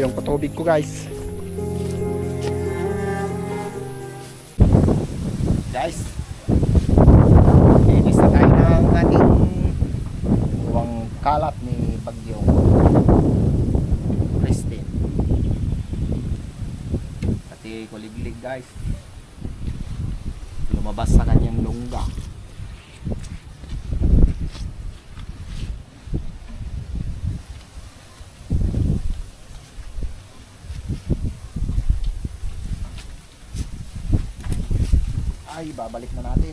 yung patubig ko guys. Guys, inis na tayo ng ating buwang kalat ni Bagyong Christine. Pati kuliglig guys, lumabas sa kanyang lungga. Ay, babalik na natin.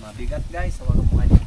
Mabigat guys, hawakan mo kanya.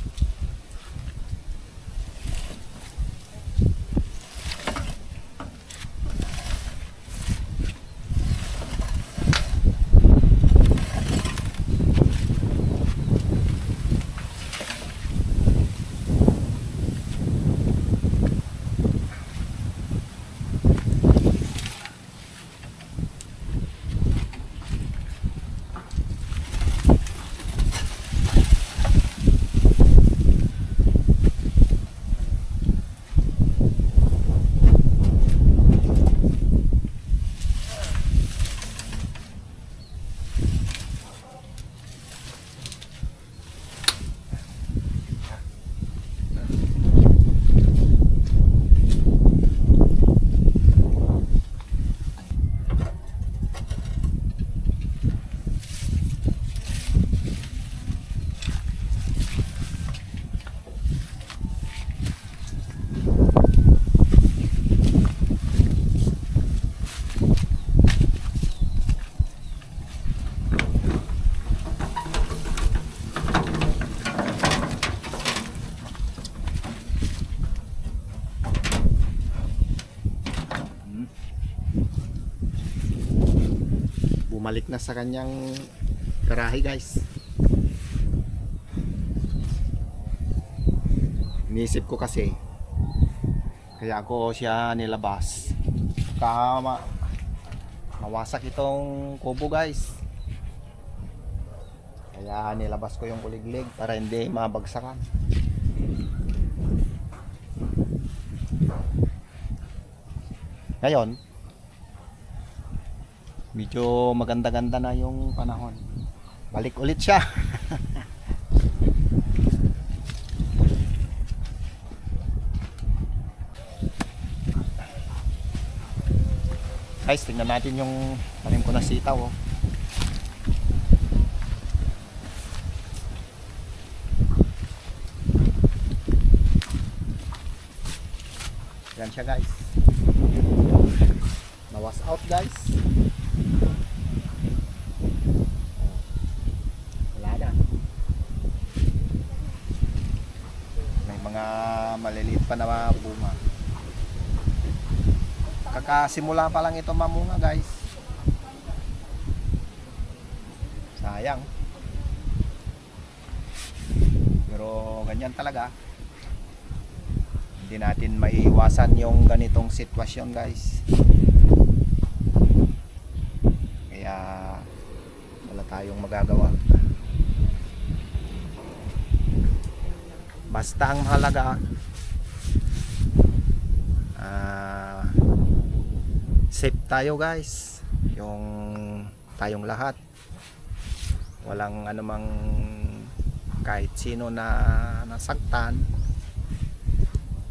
Bumalik na sa kanyang garahe guys. Inisip ko kasi kaya ako siya nilabas mawasak itong kubo guys, kaya nilabas ko yung kuliglig para hindi mabagsakan. Ngayon medyo maganda-ganda na yung panahon. Balik ulit siya. Guys, tingnan natin yung tanim ko na sitaw. Oh. Yan siya guys. Nawas out guys. Maliliit pa na bunga. Kakasimula pa lang ito mamunga guys. Sayang. Pero ganyan talaga. Hindi natin maiiwasan yung ganitong sitwasyon guys. Kaya wala tayong magagawa. Basta ang mahalaga safe tayo guys, yung tayong lahat, walang anumang kahit sino na nasaktan.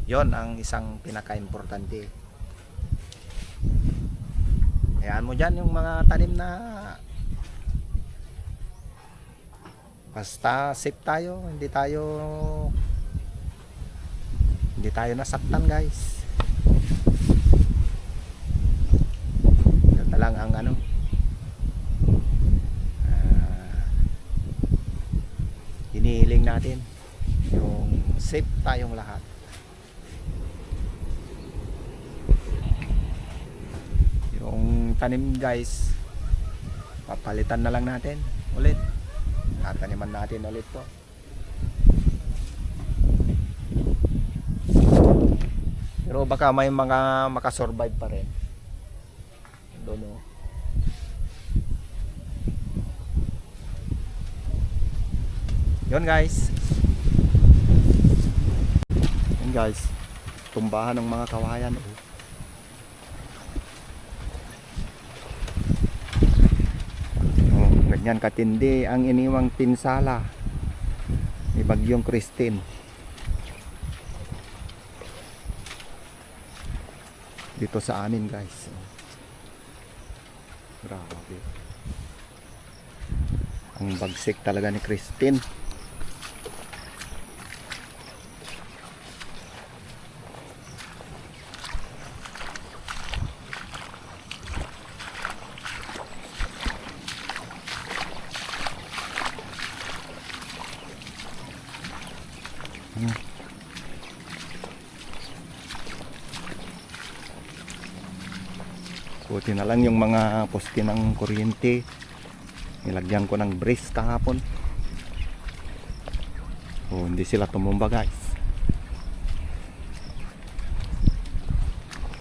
Yon ang isang pinaka-importante. Hayaan mo dyan yung mga tanim na basta safe tayo, hindi tayo nasaktan guys. Yan na lang ang hinihiling natin, yung safe tayong lahat. Yung tanim guys, papalitan na lang natin ulit, tataniman natin ulit to. Pero baka may mga makasurvive pa rin. Doon o. Yun guys. Yun guys. Tumbahan ng mga kawayan. Oh, ganyan katindi ang iniwang pinsala ni Bagyong Christine dito sa amin guys. Grabe. Ang bagsik talaga ni Christine. Buti na lang yung mga poste ng kuryente nilagyan ko ng brace kahapon. Oh, hindi sila tumumba guys.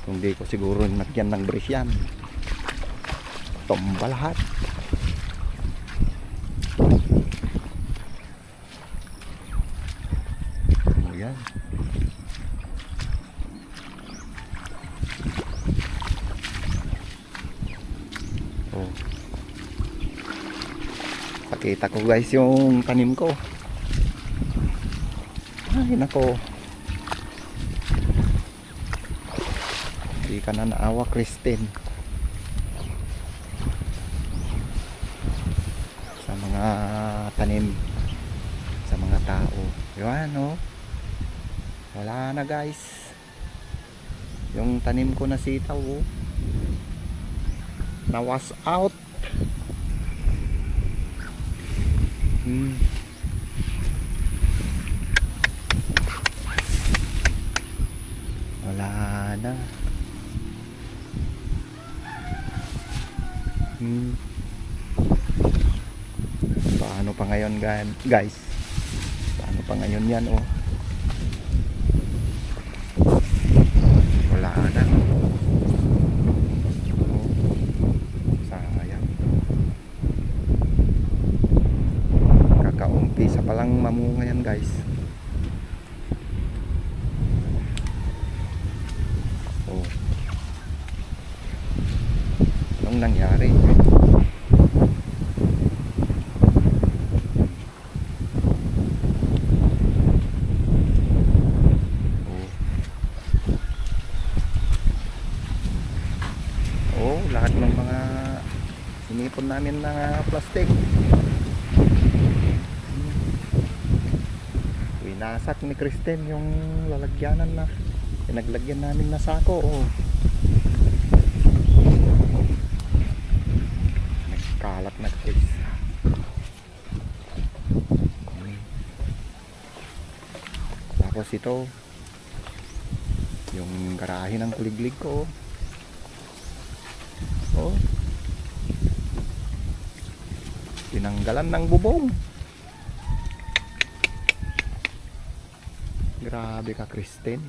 Kung di ko siguro nilagyan ng brace yan, tumba lahat. Oh, yan. Oh. Pakita ko guys yung tanim ko. Ay nako. Hindi ka na naawa Christine. Sa mga tanim, sa mga tao. Yan oh. Wala na guys. Yung tanim ko na sitaw oh, na was out. Wala na. Paano pa ngayon guys? Paano pa ngayon yan oh? Wala na. Umpisa palang mamunga yan guys. Oh. Anong nangyari? Oh. Oh, lahat ng mga sinipon namin na plastic nasak ni Christine yung lalagyanan na pinaglagyan namin na sako oh. Nagkalat na guys. Tapos ito yung garahe ng kuliglig ko oh. Tinanggalan ng bubong. Grabe ka Christine.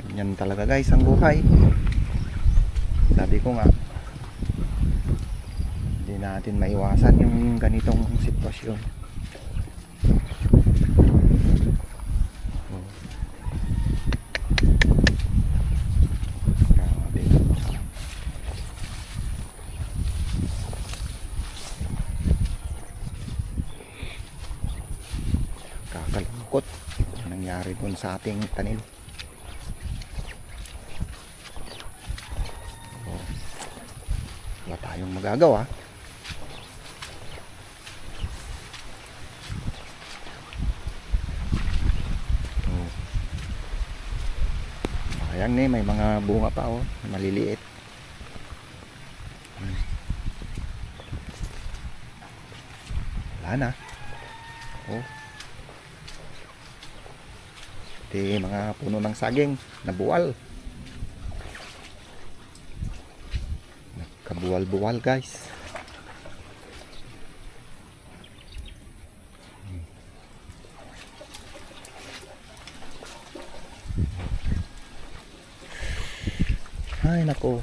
Ganyan talaga guys ang buhay. Sabi ko nga, hindi natin maiwasan yung ganitong sitwasyon. Grabe. Kakalungkot ang nangyari dun sa ating tanim. Wala tayong magagawa. Ayan may mga bunga pa oh, maliliit. Wala na. Oh. Pati mga puno ng saging na buwal. Nagkabuwal-buwal guys. Ay nako.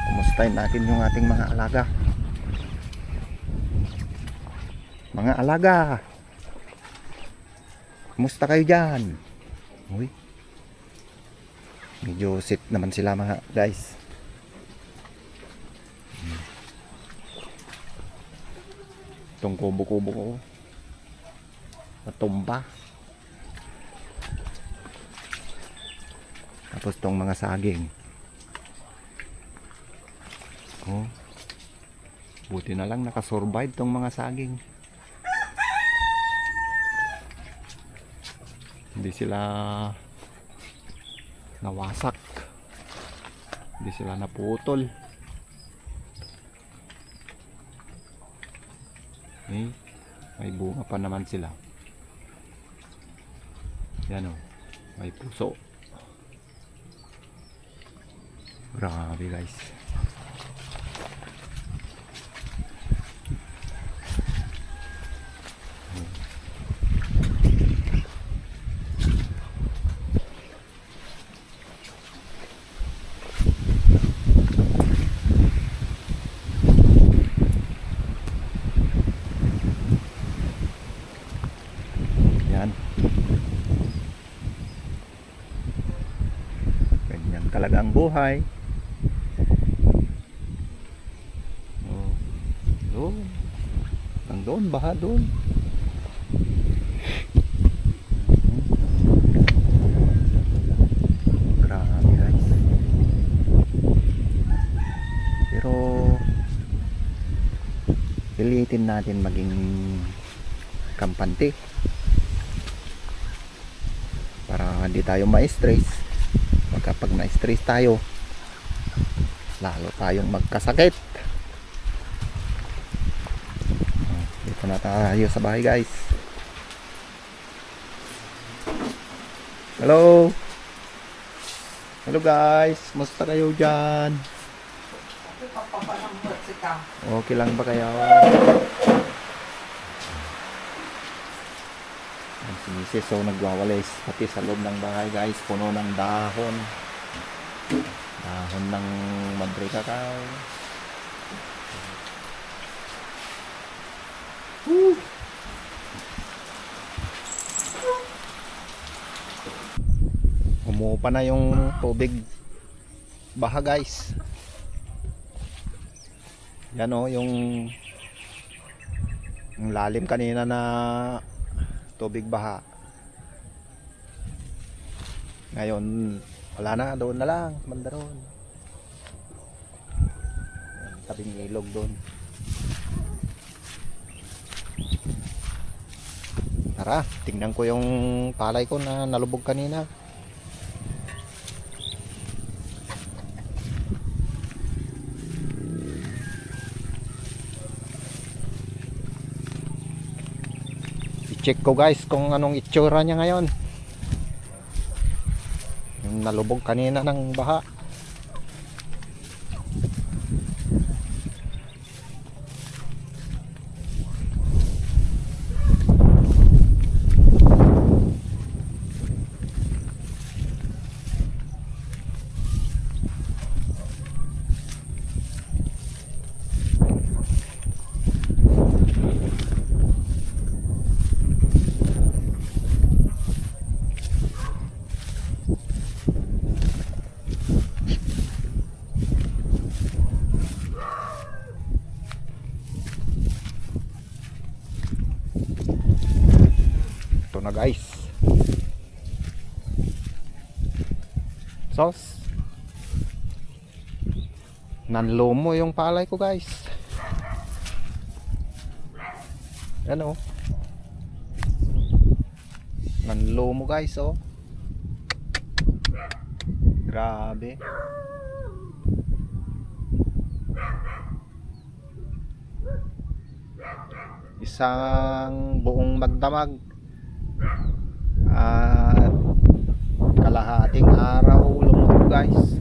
Kumustahin natin yung ating mga alaga. Mga alaga, kumusta kayo dyan? Uy, medyo sit naman sila mga guys. Itong kubo-kubo ko natumba. Tapos itong mga saging. Oh, buti na lang nakasurvive itong mga saging. Hindi sila nawasak, hindi sila naputol. May bunga pa naman sila. Yan o, may puso. Grabe guys. Ganyan talaga ang buhay. Oh, ang doon, baha doon. Grabe guys. Pero pilitin natin maging kampante para hindi tayo ma-stress. Pag na-stress tayo, lalo tayong magkasakit. Dito na tayo sa bahay guys. Hello guys, musta kayo dyan? Okay lang ba kayo? Si Mrs. So nagwawalis pati sa loob ng bahay guys, puno ng dahon ng madre cacao. Umupa na yung tubig baha guys. Yan o, yung lalim kanina na tubig baha. Ngayon wala na, doon na lang, banda roon. Tabing ilog doon. Tara, tingnan ko yung palay ko na nalubog kanina. I-check ko guys kung anong itsura niya ngayon. Yung nalubog kanina ng baha. Na guys, sauce nanlomo yung palay ko guys. Ano, nanlomo guys. Oh, grabe. isang buong magdamag at kalahating araw lumubog guys.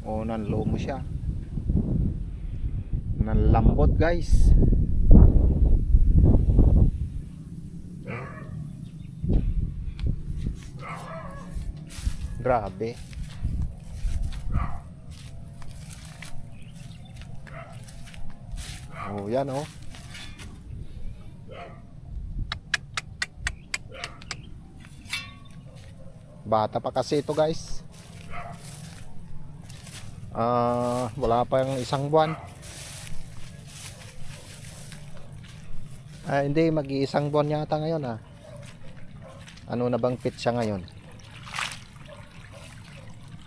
O nanlomo siya, nanlambot guys. Grabe. Oh, yan oh. Bata pa kasi ito guys. Wala pa yung isang buwan. Hindi, mag-iisang buwan yata ngayon ah. Ano na bang petsa ngayon?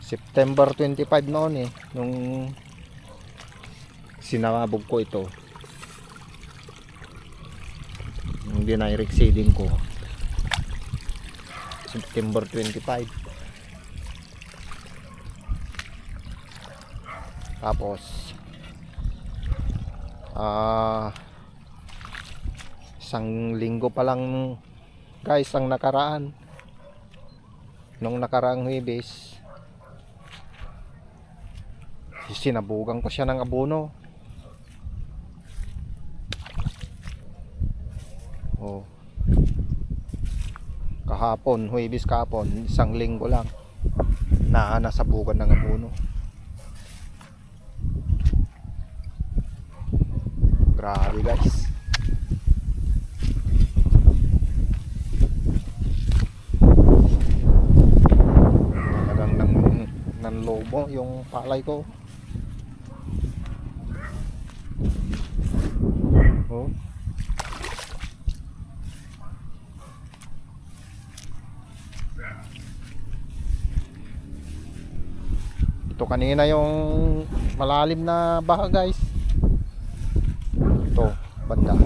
September 25 noon eh, nung sinabog ko ito. Yung dinirect seeding ko. September 25. Tapos isang linggo pa lang guys ang nakaraan. Nung nakaraang Huwebes, sinabugan ko siya ng abono. Oh. Kahapon, Huwebes kahapon, isang linggo lang na nasabugan ng abono. Grabe guys. Talagang nanlobo yung palay ko. Oh. Ito kanina yung malalim na baha guys. Ito banda.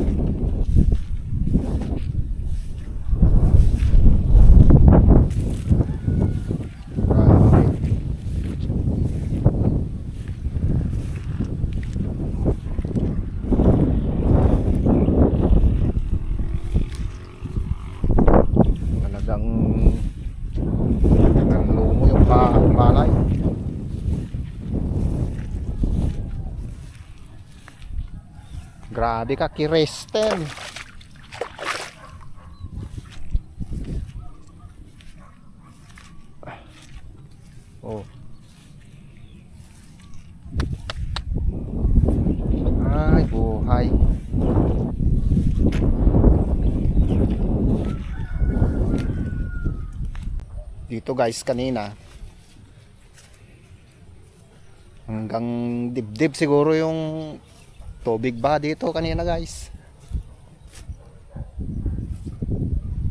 Talagang nanlumo yung palay. Grabe ka, Kirsten. Oh. Ay, buhay. Dito guys, kanina hanggang dibdib siguro yung tubig ba dito kanina guys.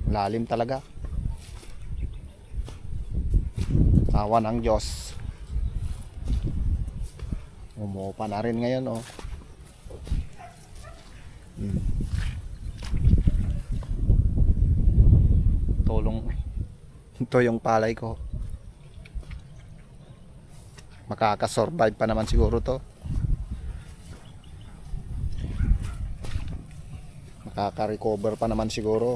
Lalim talaga. Awa ng Diyos. Umuupa na rin ngayon oh. Tulong. Ito yung palay ko. Makakasurvive pa naman siguro to. Makaka-recover pa naman siguro.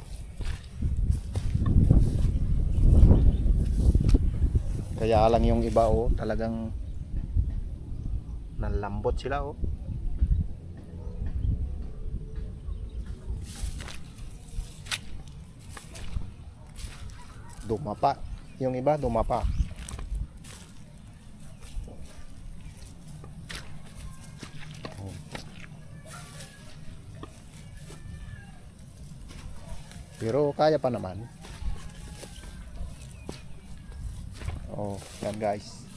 Kaya lang yung iba oh, talagang nanlambot sila oh. Dumapa. Yung iba dumapa. Pero kaya pa naman. Oh, yan guys.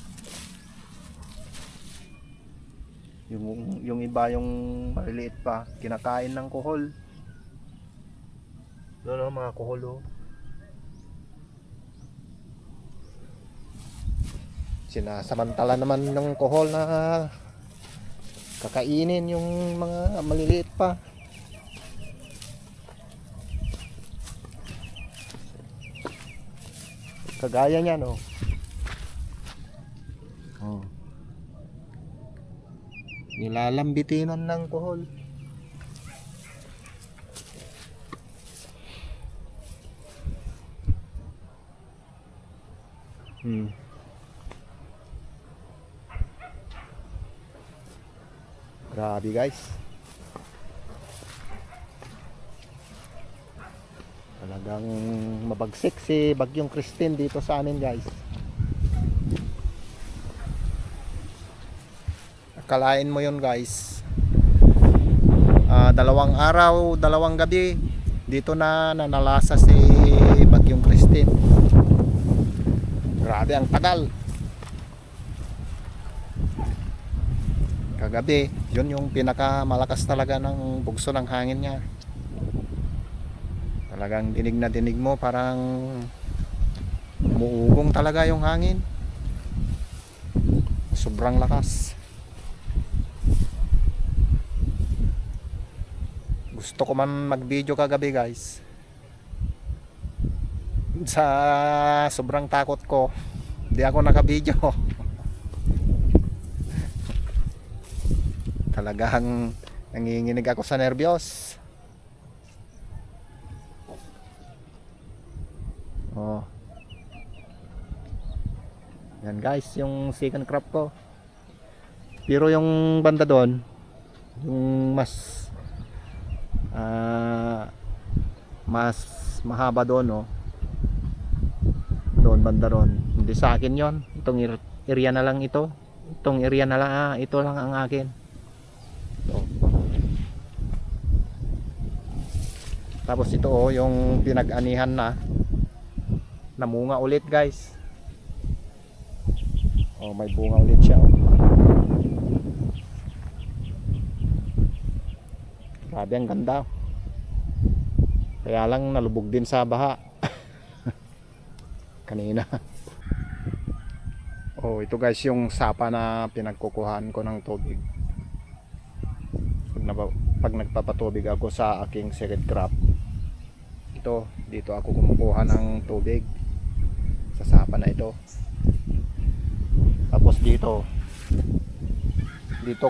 Yung iba yung maliliit pa, kinakain ng kuhol. Doon mga kuhol oh. Sinasamantala naman ng kuhol na kakainin yung mga maliliit pa. Kagaya niyan oh. Oh. Nilalambitinan ng kuhol. Grabe guys. Talagang mabagsik si Bagyong Christine dito sa amin guys. Akalain mo yun guys. Dalawang araw, dalawang gabi dito na nanalasa si Bagyong Christine. Grabe ang tagal. Kagabi, yun yung pinakamalakas talaga ng bugso ng hangin niya. Talagang dinig na dinig mo, parang umuugong talaga yung hangin. Sobrang lakas. Gusto ko man mag-video kagabi guys. Sa sobrang takot ko, hindi ako naka-video. Talagang nanginginig ako sa nervyos. Oh. Yan guys, yung second crop ko. Pero yung banda doon, yung mas mahaba doon, no. Doon banda doon. Hindi sa akin 'yon. Itong area na lang ito. Itong area na lang, ito lang ang akin. So. Tapos ito yung pinag-anihan na namunga ulit guys. May bunga ulit siya. Grabe, ang ganda. Kaya lang nalubog din sa baha kanina. Ito guys yung sapa na pinagkukuhaan ko ng tubig. Pag nagpapatubig ako sa aking second crop, dito ako kumukuha ng tubig sa sapa na ito. Tapos dito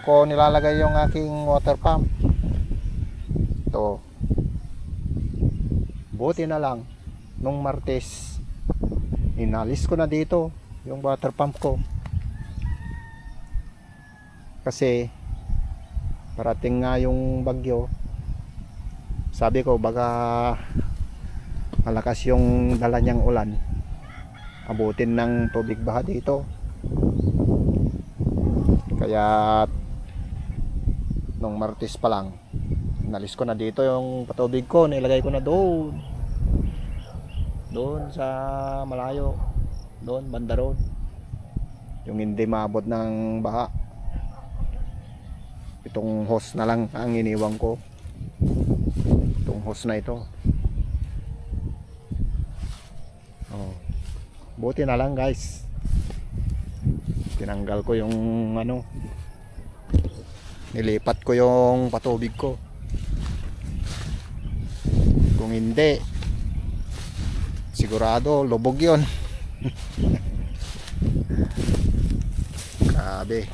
ko nilalagay yung aking water pump. Ito, buti na lang nung Martes inalis ko na dito yung water pump ko, kasi parating nga yung bagyo. Sabi ko baka malakas yung dala niyang ulan, abutin ng tubig baha dito. Kaya nung Martes pa lang inalis ko na dito yung patubig ko, nilagay ko na doon sa malayo, doon banda road, yung hindi maabot ng baha. Itong hose na lang ang iniwan ko, itong hose na ito. Buti na lang guys, tinanggal ko yung nilipat ko yung patubig ko. Kung hindi, sigurado lubog yun. Grabe.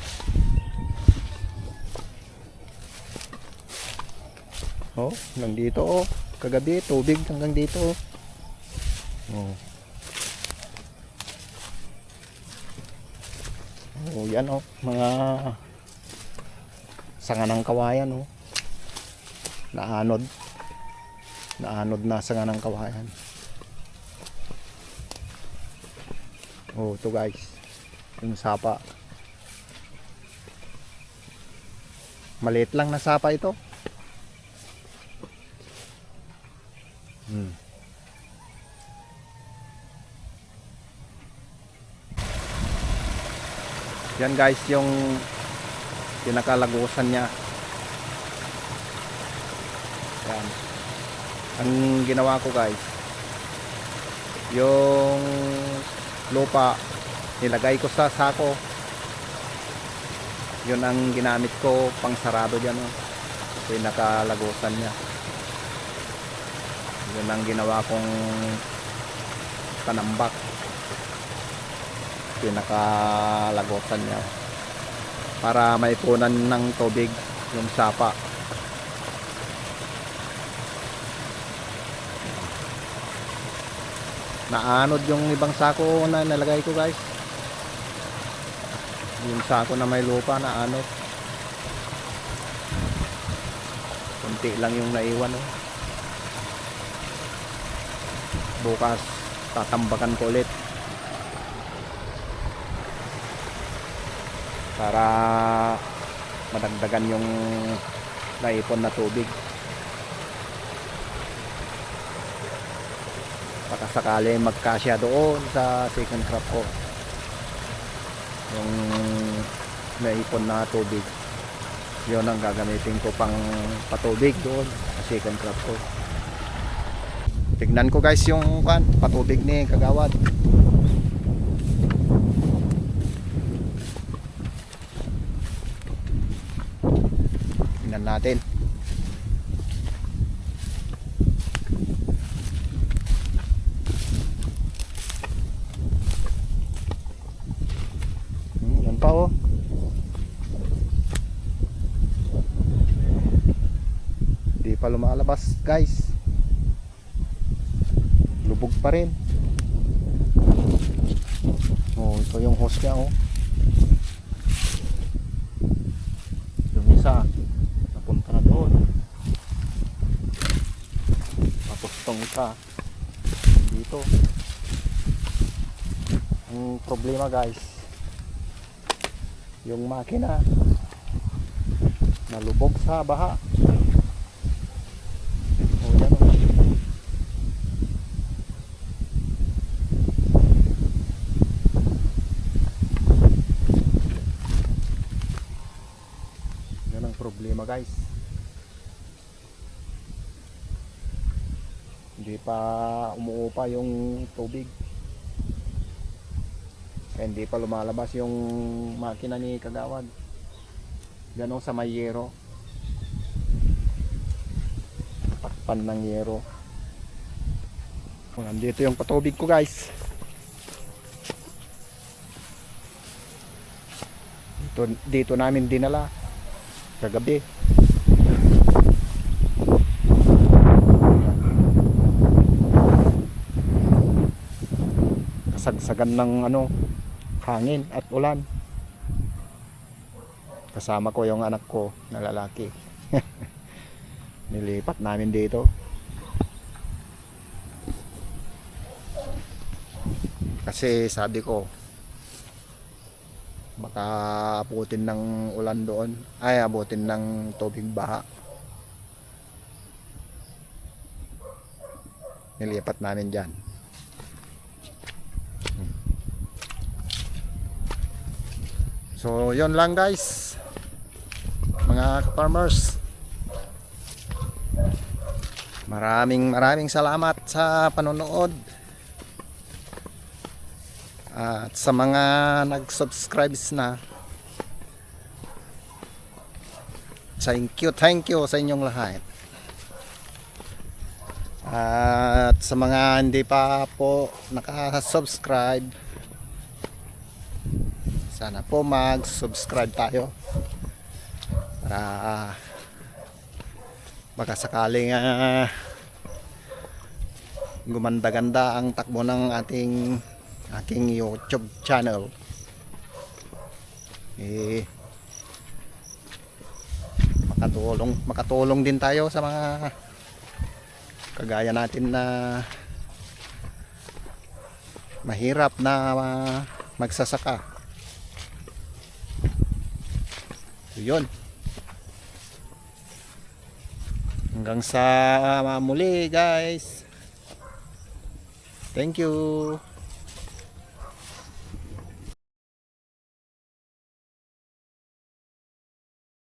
Hanggang dito kagabi tubig hanggang dito. Yan mga sanga ng kawayan, naanod na sanga ng kawayan. Ito guys, yung sapa, maliit lang na sapa ito. Yan guys yung pinakalagusan niya. Yan. Ang ginawa ko guys, yung lupa nilagay ko sa sako. Yun ang ginamit ko pang sarado dyan. Pinakalagusan niya. Yun ang ginawa kong panambak. Pinakalagusan niya para maipunan ng tubig yung sapa. naanod yung ibang sako na nalagay ko guys. Yung sako na may lupa naanod. Kunti lang yung naiwan oh. Bukas tatambakan ko ulit para madagdagan yung naipon na tubig. Baka sakali magkasya doon sa second crop ko yung naipon na tubig, yun ang gagamitin ko pang patubig doon sa second crop ko. Tignan ko guys yung patubig ni Kagawad. Tignan natin. Yan pa oh. Hindi pa lumalabas guys. Lubog pa rin. Oh, ito yung hose niya oh. Yung isa napunta na doon. Tapos itong isa dito. Ang problema guys, yung makina nalubog sa baha. Oh, yan oh. Yan ang problema guys. Hindi pa umuupa yung tubig. Kaya hindi pa lumalabas yung makina ni Kagawad. Ganun sa may yero. Takpan ng yero. Nandito yung patubig ko guys. Dito namin dinala kagabi. Kasagsagan ng hangin at ulan. Kasama ko yung anak ko na lalaki. Nilipat namin dito. Kasi sabi ko baka abutin ng ulan doon, ay abutin ng tubig baha. Nilipat namin dyan. So yon lang guys, mga farmers. Maraming salamat sa panonood. At sa mga nag-subscribe na, thank you sa inyong lahat. At sa mga hindi pa po naka-subscribe, sana po mag-subscribe tayo para baka sakaling gumanda-ganda ang takbo ng aking YouTube channel. Makatulong din tayo sa mga kagaya natin na mahirap na magsasaka. So, yun. Hanggang sa muli guys. Thank you.